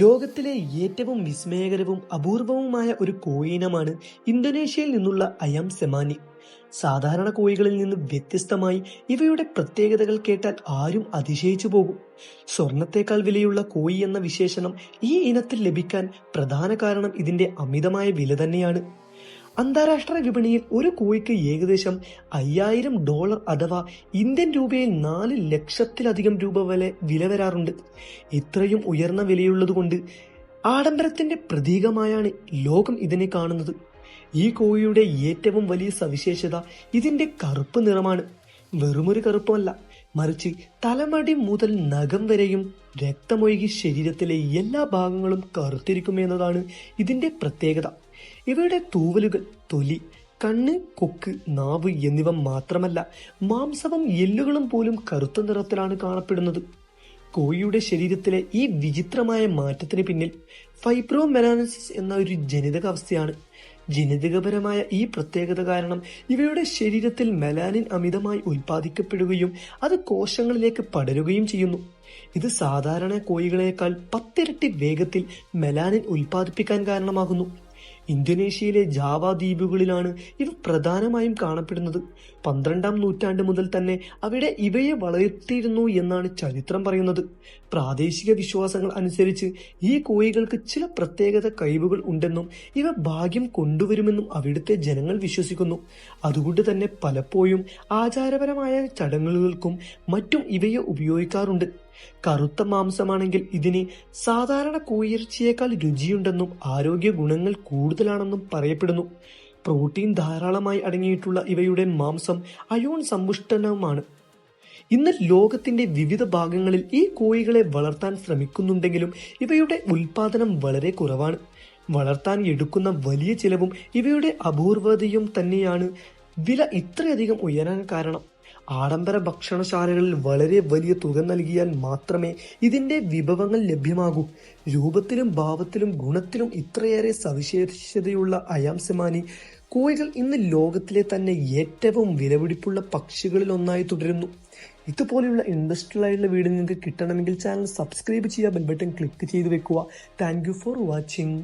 ലോകത്തിലെ ഏറ്റവും വിസ്മയകരവും അപൂർവവുമായ ഒരു കോഴിയിനമാണ് ഇന്തോനേഷ്യയിൽ നിന്നുള്ള അയാം സെമാനി. സാധാരണ കോഴികളിൽ നിന്ന് വ്യത്യസ്തമായി ഇവയുടെ പ്രത്യേകതകൾ കേട്ടാൽ ആരും അതിശയിച്ചു പോകും. സ്വർണത്തേക്കാൾ വിലയുള്ള കോഴി എന്ന വിശേഷണം ഈ ഇനത്തിൽ ലഭിക്കാൻ പ്രധാന കാരണം ഇതിന്റെ അമിതമായ വില തന്നെയാണ്. അന്താരാഷ്ട്ര വിപണിയിൽ ഒരു കോഴിക്ക് ഏകദേശം $5000 അഥവാ ഇന്ത്യൻ രൂപയിൽ 4 ലക്ഷത്തിലധികം രൂപ വില വരാറുണ്ട്. ഇത്രയും ഉയർന്ന വിലയുള്ളതുകൊണ്ട് ആഡംബരത്തിന്റെ പ്രതീകമായാണ് ലോകം ഇതിനെ കാണുന്നത്. ഈ കോഴിയുടെ ഏറ്റവും വലിയ സവിശേഷത ഇതിന്റെ കറുപ്പ് നിറമാണ്. വെറുമൊരു കറുപ്പമല്ല, മറിച്ച് തലമുടി മുതൽ നഖം വരെയും രക്തമൊഴുകി ശരീരത്തിലെ എല്ലാ ഭാഗങ്ങളും കറുത്തിരിക്കുമെന്നതാണ് ഇതിന്റെ പ്രത്യേകത. ഇവയുടെ തൂവലുകൾ, തൊലി, കണ്ണ്, കൊക്ക്, നാവ് എന്നിവ മാത്രമല്ല, മാംസവും എല്ലുകളും പോലും കറുത്ത നിറത്തിലാണ് കാണപ്പെടുന്നത്. കോഴിയുടെ ശരീരത്തിലെ ഈ വിചിത്രമായ മാറ്റത്തിന് പിന്നിൽ ഫൈബ്രോമെലാനസിസ് എന്ന ഒരു ജനിതക അവസ്ഥയാണ്. ജനിതകപരമായ ഈ പ്രത്യേകത കാരണം ഇവയുടെ ശരീരത്തിൽ മെലാനിൻ അമിതമായി ഉൽപ്പാദിക്കപ്പെടുകയും അത് കോശങ്ങളിലേക്ക് പടരുകയും ചെയ്യുന്നു. ഇത് സാധാരണ കോഴികളേക്കാൾ 10 ഇരട്ടി വേഗത്തിൽ മെലാനിൻ ഉൽപ്പാദിപ്പിക്കാൻ കാരണമാകുന്നു. ഇന്തോനേഷ്യയിലെ ജാവ ദ്വീപുകളിലാണ് ഇവ പ്രധാനമായും കാണപ്പെടുന്നത്. 12-ാം നൂറ്റാണ്ട് മുതൽ തന്നെ അവിടെ ഇവയെ വളർത്തിയിരുന്നു എന്നാണ് ചരിത്രം പറയുന്നത്. പ്രാദേശിക വിശ്വാസങ്ങൾ അനുസരിച്ച് ഈ കോഴികൾക്ക് ചില പ്രത്യേകത കഴിവുകൾ ഉണ്ടെന്നും ഇവ ഭാഗ്യം കൊണ്ടുവരുമെന്നും അവിടുത്തെ ജനങ്ങൾ വിശ്വസിക്കുന്നു. അതുകൊണ്ട് തന്നെ പലപ്പോഴും ആചാരപരമായ ചടങ്ങുകൾക്കും മറ്റും ഇവയെ ഉപയോഗിക്കാറുണ്ട്. കറുത്ത മാംസമാണെങ്കിൽ ഇതിന് സാധാരണ കോഴിയിറച്ചിയേക്കാൾ രുചിയുണ്ടെന്നും ആരോഗ്യ ഗുണങ്ങൾ കൂടുതലാണെന്നും പറയപ്പെടുന്നു. പ്രോട്ടീൻ ധാരാളമായി അടങ്ങിയിട്ടുള്ള ഇവയുടെ മാംസം അയോൺ സമ്പുഷ്ടവുമാണ്. ഇന്ന് ലോകത്തിന്റെ വിവിധ ഭാഗങ്ങളിൽ ഈ കോഴികളെ വളർത്താൻ ശ്രമിക്കുന്നുണ്ടെങ്കിലും ഇവയുടെ ഉൽപാദനം വളരെ കുറവാണ്. വളർത്താൻ എടുക്കുന്ന വലിയ ചിലവും ഇവയുടെ അപൂർവതയും തന്നെയാണ് വില ഇത്രയധികം ഉയരാൻ കാരണം. ആഡംബര ഭക്ഷണശാലകളിൽ വളരെ വലിയ തുക നൽകിയാൽ മാത്രമേ ഇതിന്റെ വിഭവങ്ങൾ ലഭ്യമാകൂ. രൂപത്തിലും ഭാവത്തിലും ഗുണത്തിലും ഇത്രയേറെ സവിശേഷതയുള്ള അയാം സെമാനി കോഴികൾ ഇന്ന് ലോകത്തിലെ തന്നെ ഏറ്റവും വിലപിടിപ്പുള്ള പക്ഷികളിൽ ഒന്നായി തുടരുന്നു. ഇതുപോലെയുള്ള ഇൻട്രസ്റ്റഡ് ആയിട്ടുള്ള വീഡിയോ നിങ്ങൾക്ക് കിട്ടണമെങ്കിൽ ചാനൽ സബ്സ്ക്രൈബ് ചെയ്യുക, ബെൽ ബട്ടൺ ക്ലിക്ക് ചെയ്ത് വെക്കുക. Thank you for watching.